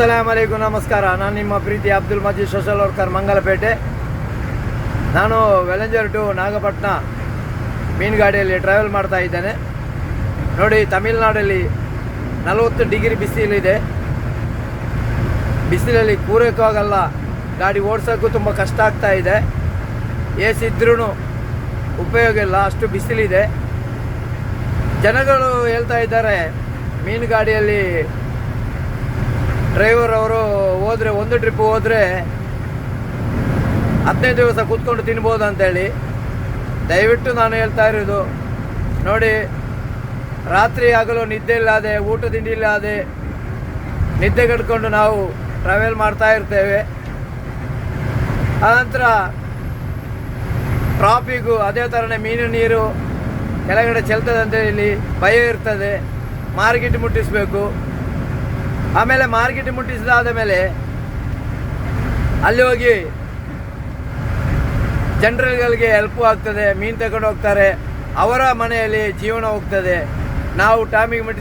ಅಸ್ಸಲಾಂ ಅಲೈಕುಂ, ನಮಸ್ಕಾರ. ನಾನು ನಿಮ್ಮ ಪ್ರೀತಿ ಅಬ್ದುಲ್ ಮಜೀದ್ ಸೋಷಲ್ ವರ್ಕರ್, ಮಂಗಲಪೇಟೆ. ನಾನು ವೆಲೆಂಜರ್ ಟು ನಾಗಪಟ್ಟಣ ಮೀನುಗಾಡಿಯಲ್ಲಿ ಟ್ರಾವೆಲ್ ಮಾಡ್ತಾ ಇದ್ದೇನೆ. ನೋಡಿ, ತಮಿಳುನಾಡಲ್ಲಿ 40 ಡಿಗ್ರಿ ಬಿಸಿಲಿದೆ. ಬಿಸಿಲಲ್ಲಿ ಕೂರೋಕ್ಕಾಗಲ್ಲ, ಗಾಡಿ ಓಡಿಸೋಕ್ಕೂ ತುಂಬ ಕಷ್ಟ ಆಗ್ತಾ ಇದೆ. ಎ ಸಿ ಇದ್ರೂ ಉಪಯೋಗ ಇಲ್ಲ, ಅಷ್ಟು ಬಿಸಿಲಿದೆ. ಜನಗಳು ಹೇಳ್ತಾ ಇದ್ದಾರೆ, ಮೀನುಗಾಡಿಯಲ್ಲಿ ಡ್ರೈವರ್ ಅವರು ಹೋದರೆ, ಒಂದು ಟ್ರಿಪ್ ಹೋದರೆ 15 ದಿವಸ ಕೂತ್ಕೊಂಡು ತಿನ್ಬೋದು ಅಂತೇಳಿ. ದಯವಿಟ್ಟು ನಾನು ಹೇಳ್ತಾ ಇರೋದು, ನೋಡಿ, ರಾತ್ರಿ ಆಗಲು ನಿದ್ದೆ ಇಲ್ಲದೆ, ಊಟ ತಿಂಡಿ ಇಲ್ಲದೆ ನಿದ್ದೆಗೆಡ್ಕೊಂಡು ನಾವು ಟ್ರಾವೆಲ್ ಮಾಡ್ತಾ ಇರ್ತೇವೆ. ಆನಂತರ ಟ್ರಾಫಿಕ್ಕು ಅದೇ ಥರನೇ, ಮೀನು ನೀರು ಕೆಳಗಡೆ ಚೆಲ್ತದೆ ಅಂತೇಳಿ ಭಯ ಇರ್ತದೆ. ಮಾರ್ಕೆಟ್ ಮುಟ್ಟಿಸಬೇಕು. ಆಮೇಲೆ ಮಾರ್ಕೆಟ್ ಮುಟ್ಟಿಸಿದಾದ ಮೇಲೆ ಅಲ್ಲಿ ಹೋಗಿ ಜನರುಗಳಿಗೆ ಹೆಲ್ಪು ಆಗ್ತದೆ. ಮೀನು ತಗೊಂಡು ಹೋಗ್ತಾರೆ, ಅವರ ಮನೆಯಲ್ಲಿ ಜೀವನ ಹೋಗ್ತದೆ. ನಾವು ಟೈಮಿಗೆ ಮುಟ್ಟಿ